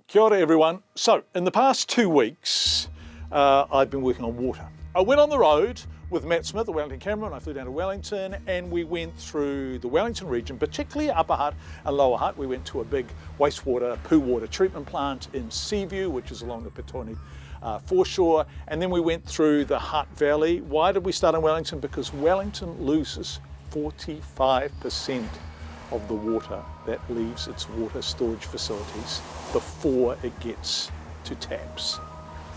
Kia ora everyone. So, in the past 2 weeks, I've been working on water. I went on the road with Matt Smith, the Wellington cameraman. I flew down to Wellington and we went through the Wellington region, particularly Upper Hutt and Lower Hutt. We went to a big wastewater, poo water treatment plant in Seaview, which is along the Petone foreshore. And then we went through the Hutt Valley. Why did we start in Wellington? Because Wellington loses 45% of the water that leaves its water storage facilities before it gets to taps.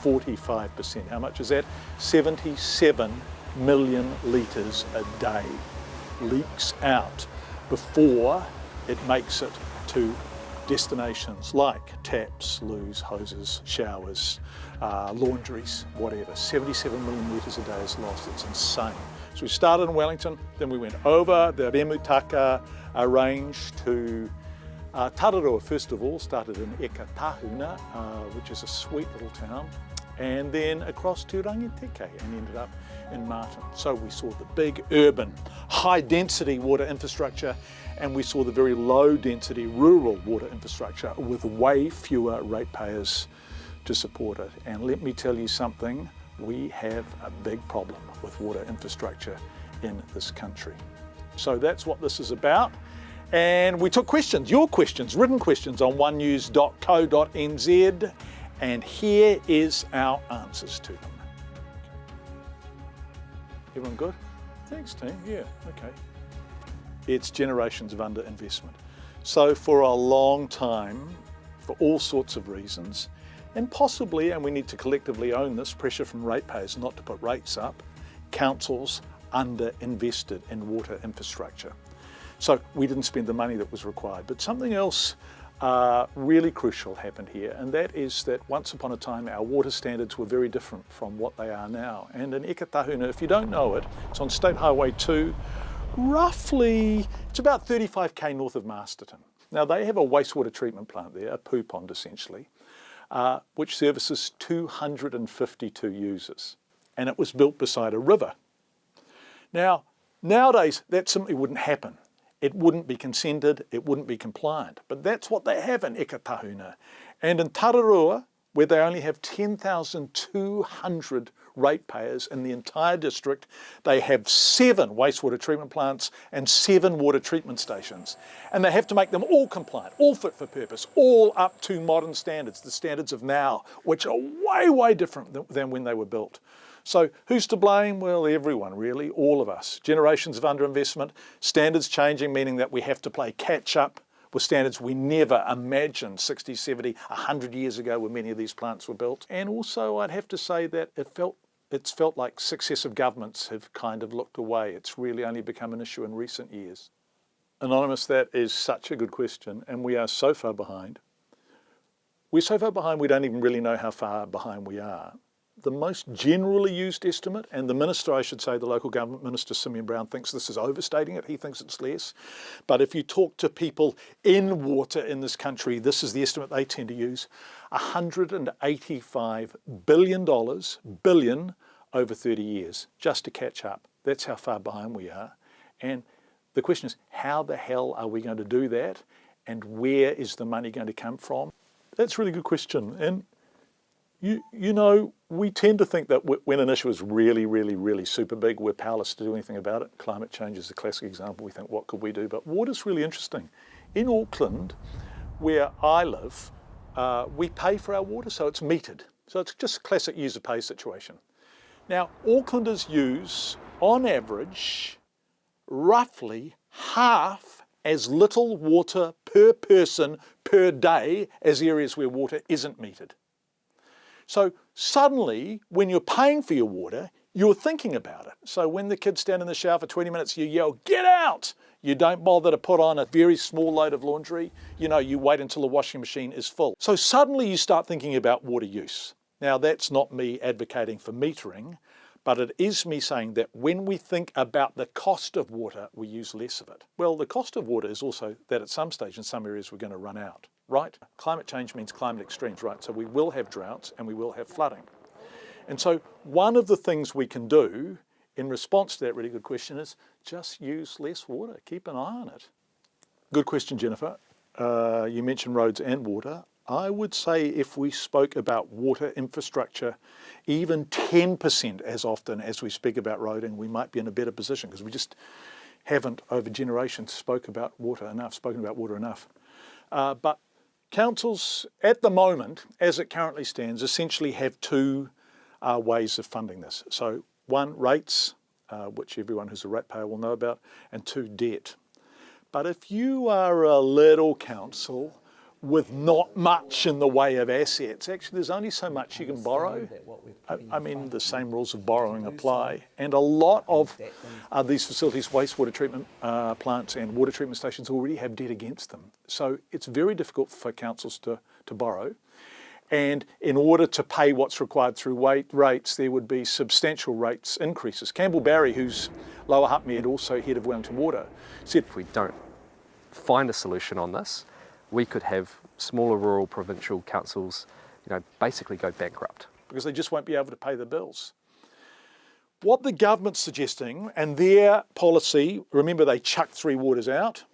45%. How much is that? 77 million litres a day leaks out before it makes it to destinations like taps, loos, hoses, showers, laundries, whatever. 77 million litres a day is lost. It's insane. So we started in Wellington, then we went over the Remutaka range to Tararua first of all, started in Ekatahuna, which is a sweet little town, and then across to Rangiteke and ended up in Martin. So we saw the big urban, high density water infrastructure, and we saw the very low density rural water infrastructure with way fewer ratepayers to support it. And let me tell you something, we have a big problem with water infrastructure in this country. So that's what this is about. And we took questions, your questions, written questions on onenews.co.nz, and here is our answers to them. Everyone good? Thanks team, yeah, okay. It's generations of underinvestment. So for a long time, for all sorts of reasons, and possibly, and we need to collectively own this, pressure from ratepayers not to put rates up, councils underinvested in water infrastructure. So we didn't spend the money that was required. But something else really crucial happened here, and that is that once upon a time our water standards were very different from what they are now. And in Ekatahuna, if you don't know it, it's on State Highway 2, roughly, it's about 35k north of Masterton. Now they have a wastewater treatment plant there, a poo pond essentially, which services 252 users. And it was built beside a river. Now, nowadays that simply wouldn't happen. It wouldn't be consented, it wouldn't be compliant. But that's what they have in Ekatahuna. And in Tararua, where they only have 10,200 ratepayers in the entire district, they have 7 wastewater treatment plants and 7 water treatment stations. And they have to make them all compliant, all fit for purpose, all up to modern standards, the standards of now, which are way, way different than when they were built. So who's to blame? Well, everyone really, all of us. Generations of underinvestment, standards changing, meaning that we have to play catch up with standards we never imagined 60, 70, 100 years ago when many of these plants were built. And also I'd have to say that it's felt like successive governments have kind of looked away. It's really only become an issue in recent years. Anonymous, that is such a good question, and we are so far behind. We're so far behind we don't even really know how far behind we are. The most generally used estimate, and the minister, I should say, the local government minister, Simeon Brown, thinks this is overstating it. He thinks it's less. But if you talk to people in water in this country, this is the estimate they tend to use, $185 billion over 30 years, just to catch up. That's how far behind we are. And the question is, how the hell are we going to do that? And where is the money going to come from? That's a really good question. And you know, we tend to think that when an issue is really, really, really super big, we're powerless to do anything about it. Climate change is the classic example. We think, what could we do? But water's really interesting. In Auckland, where I live, we pay for our water, so it's metered. So it's just a classic user pay situation. Now, Aucklanders use, on average, roughly half as little water per person per day as areas where water isn't metered. So suddenly, when you're paying for your water, you're thinking about it. So when the kids stand in the shower for 20 minutes, you yell, "Get out!" You don't bother to put on a very small load of laundry. You know, you wait until the washing machine is full. So suddenly you start thinking about water use. Now that's not me advocating for metering, but it is me saying that when we think about the cost of water, we use less of it. Well, the cost of water is also that at some stage in some areas we're going to run out. Right? Climate change means climate extremes, right? So we will have droughts and we will have flooding. And so one of the things we can do in response to that really good question is just use less water, keep an eye on it. Good question, Jennifer. You mentioned roads and water. I would say if we spoke about water infrastructure, even 10% as often as we speak about roading, we might be in a better position, because we just haven't over generations spoken about water enough. But councils at the moment, as it currently stands, essentially have two ways of funding this. So one, rates, which everyone who's a ratepayer will know about, and two, debt. But if you are a little council with not much in the way of assets, actually there's only so much you can borrow. I mean, the same rules of borrowing apply. And a lot of these facilities, wastewater treatment plants and water treatment stations, already have debt against them. So it's very difficult for councils to borrow. And in order to pay what's required through rates, there would be substantial rates increases. Campbell Barry, who's Lower Hutt Mayor and also head of Wellington Water, said, if we don't find a solution on this, we could have smaller rural provincial councils, basically go bankrupt. Because they just won't be able to pay the bills. What the government's suggesting, and their policy, remember they chucked 3 waters out,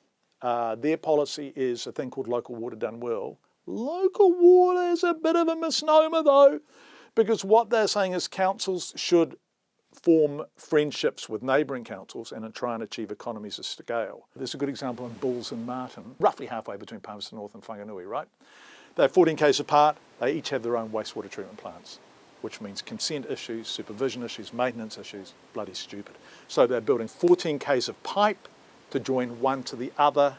their policy is a thing called local water done well. Local water is a bit of a misnomer though, because what they're saying is councils should form friendships with neighbouring councils and try and achieve economies of scale. There's a good example in Bulls and Martin, roughly halfway between Palmerston North and Whanganui, right? They're 14 k's apart, they each have their own wastewater treatment plants, which means consent issues, supervision issues, maintenance issues, bloody stupid. So they're building 14 k's of pipe to join one to the other,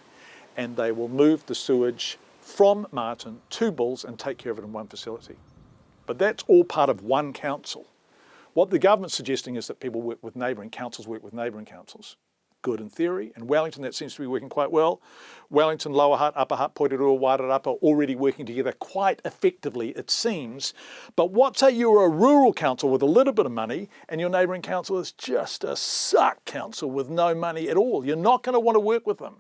and they will move the sewage from Martin to Bulls and take care of it in one facility. But that's all part of one council. What the government's suggesting is that people work with neighbouring councils, Good in theory. In Wellington, that seems to be working quite well. Wellington, Lower Hutt, Upper Hutt, Porirua, Wairarapa are already working together quite effectively, it seems. But what say you're a rural council with a little bit of money and your neighbouring council is just a suck council with no money at all? You're not going to want to work with them.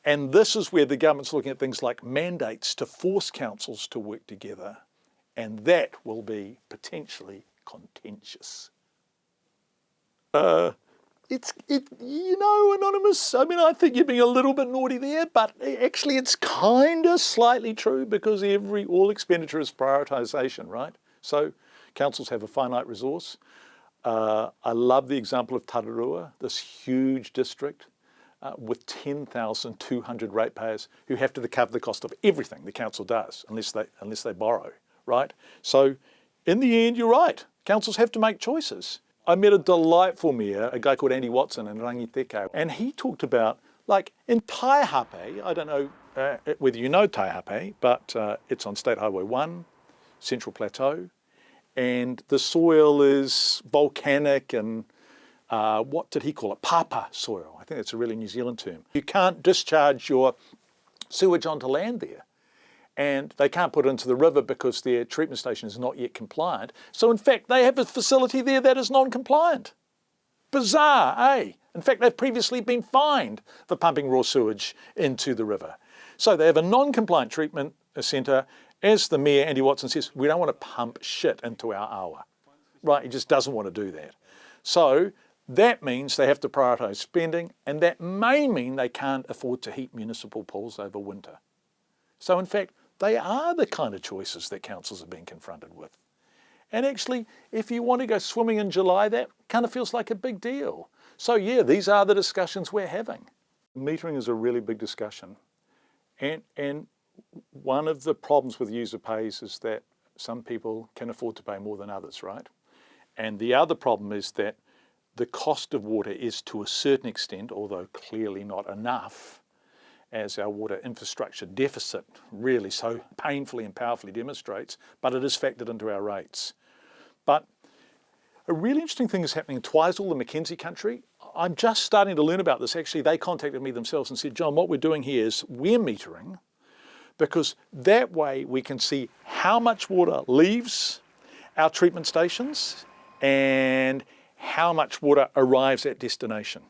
And this is where the government's looking at things like mandates to force councils to work together. And that will be potentially contentious. Anonymous, I mean, I think you're being a little bit naughty there, but actually it's kind of slightly true, because all expenditure is prioritisation, right? So councils have a finite resource. I love the example of Tararua, this huge district with 10,200 ratepayers who have to cover the cost of everything the council does, unless they borrow, right? So in the end, you're right. Councils have to make choices. I met a delightful mayor, a guy called Andy Watson in Rangiteka, and he talked about, like in Taihape, I don't know whether you know Taihape, but it's on State Highway 1, Central Plateau, and the soil is volcanic and what did he call it? Papa soil. I think that's a really New Zealand term. You can't discharge your sewage onto land there. And they can't put it into the river because their treatment station is not yet compliant. So in fact, they have a facility there that is non-compliant. Bizarre, eh? In fact, they've previously been fined for pumping raw sewage into the river. So they have a non-compliant treatment centre. As the Mayor, Andy Watson, says, we don't want to pump shit into our awa. Right, he just doesn't want to do that. So that means they have to prioritise spending, and that may mean they can't afford to heat municipal pools over winter. So in fact, they are the kind of choices that councils are being confronted with. And actually, if you want to go swimming in July, that kind of feels like a big deal. So yeah, these are the discussions we're having. Metering is a really big discussion. And one of the problems with user pays is that some people can afford to pay more than others, right? And the other problem is that the cost of water is, to a certain extent, although clearly not enough, as our water infrastructure deficit really so painfully and powerfully demonstrates, but it is factored into our rates. But a really interesting thing is happening in Twizel, the Mackenzie country. I'm just starting to learn about this. Actually, they contacted me themselves and said, John, what we're doing here is we're metering, because that way we can see how much water leaves our treatment stations and how much water arrives at destination.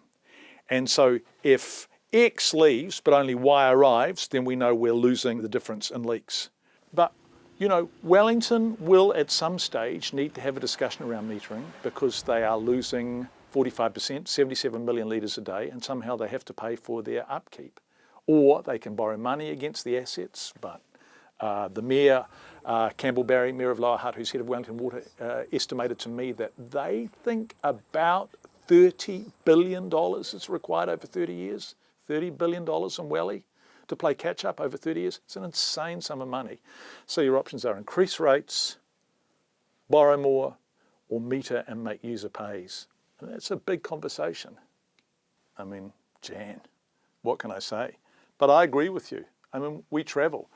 And so if X leaves, but only Y arrives, then we know we're losing the difference in leaks. But, you know, Wellington will at some stage need to have a discussion around metering, because they are losing 45%, 77 million litres a day, and somehow they have to pay for their upkeep. Or they can borrow money against the assets, but The Mayor, Campbell Barry, Mayor of Lower Hutt, who's head of Wellington Water, estimated to me that they think about $30 billion is required over 30 years, $30 billion in Welly to play catch up over 30 years. It's an insane sum of money. So your options are increase rates, borrow more, or meter and make user pays. And that's a big conversation. I mean, Jan, what can I say? But I agree with you. I mean, we travel.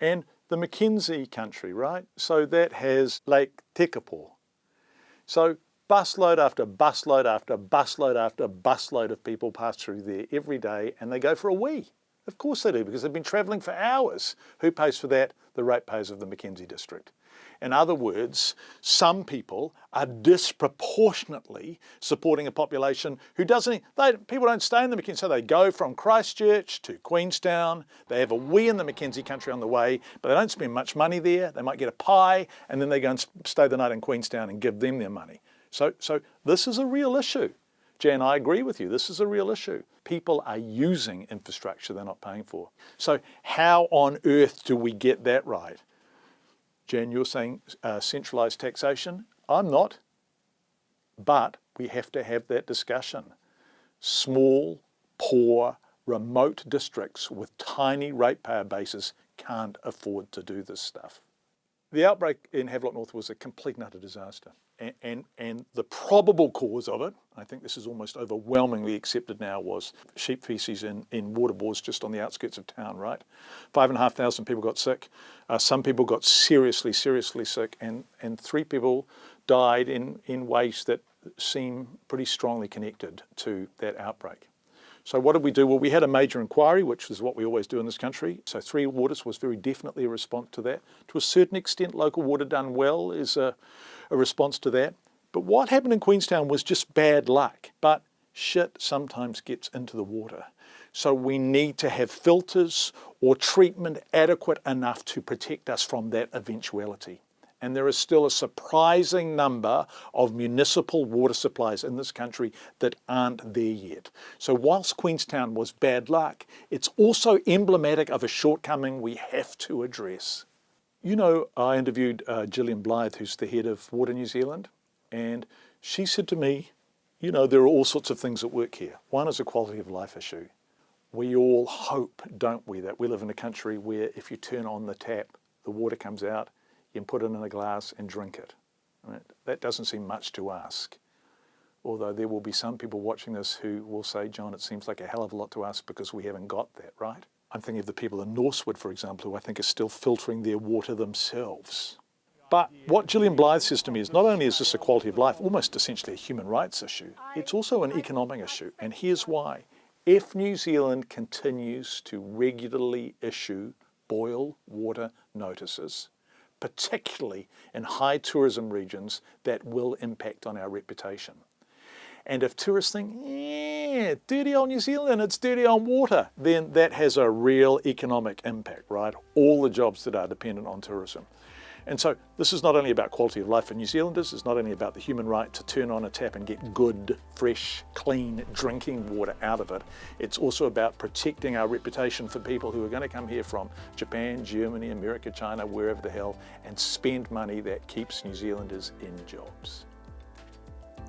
And the Mackenzie country, right? So that has Lake Tekapo. So busload after busload after busload after busload of people pass through there every day, and they go for a wee. Of course they do, because they've been travelling for hours. Who pays for that? The ratepayers of the Mackenzie district. In other words, some people are disproportionately supporting a population who people don't stay in the Mackenzie, so they go from Christchurch to Queenstown, they have a wee in the Mackenzie country on the way, but they don't spend much money there. They might get a pie, and then they go and stay the night in Queenstown and give them their money. So this is a real issue. Jan, I agree with you, this is a real issue. People are using infrastructure they're not paying for. So how on earth do we get that right? Jan, you're saying centralised taxation. I'm not. But we have to have that discussion. Small, poor, remote districts with tiny ratepayer bases can't afford to do this stuff. The outbreak in Havelock North was a complete and utter disaster. And the probable cause of it, I think this is almost overwhelmingly accepted now, was sheep feces in water bores just on the outskirts of town, right? 5,500 people got sick. Some people got seriously sick, and 3 people died in ways that seem pretty strongly connected to that outbreak. So what did we do? Well, we had a major inquiry, which is what we always do in this country. So 3 Waters was very definitely a response to that. To a certain extent, local water done well is a response to that. But what happened in Queenstown was just bad luck. But shit sometimes gets into the water. So we need to have filters or treatment adequate enough to protect us from that eventuality. And there is still a surprising number of municipal water supplies in this country that aren't there yet. So whilst Queenstown was bad luck, it's also emblematic of a shortcoming we have to address. You know, I interviewed Gillian Blythe, who's the head of Water New Zealand, and she said to me, you know, there are all sorts of things at work here. One is a quality of life issue. We all hope, don't we, that we live in a country where if you turn on the tap, the water comes out, you can put it in a glass and drink it. Right? That doesn't seem much to ask. Although there will be some people watching this who will say, John, it seems like a hell of a lot to ask because we haven't got that, right? I'm thinking of the people in Norsewood, for example, who I think are still filtering their water themselves. But what Gillian Blythe says to me is not only is this a quality of life, almost essentially a human rights issue, it's also an economic issue. And here's why. If New Zealand continues to regularly issue boil water notices, particularly in high tourism regions, that will impact on our reputation. And if tourists think, yeah, dirty old New Zealand, it's dirty on water, then that has a real economic impact, right? All the jobs that are dependent on tourism. And so this is not only about quality of life for New Zealanders, it's not only about the human right to turn on a tap and get good, fresh, clean drinking water out of it. It's also about protecting our reputation for people who are going to come here from Japan, Germany, America, China, wherever the hell, and spend money that keeps New Zealanders in jobs.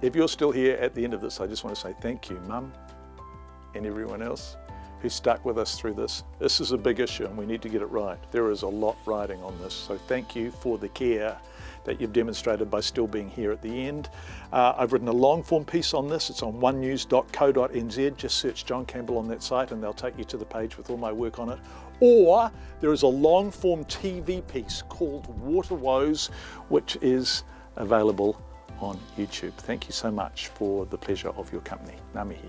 If you're still here at the end of this, I just want to say thank you, Mum, and everyone else who stuck with us through this. This is a big issue and we need to get it right. There is a lot riding on this, so thank you for the care that you've demonstrated by still being here at the end. I've written a long form piece on this. It's on onenews.co.nz. Just search John Campbell on that site and they'll take you to the page with all my work on it. Or there is a long form TV piece called Water Woes, which is available on YouTube. Thank you so much for the pleasure of your company. Ngā mihi.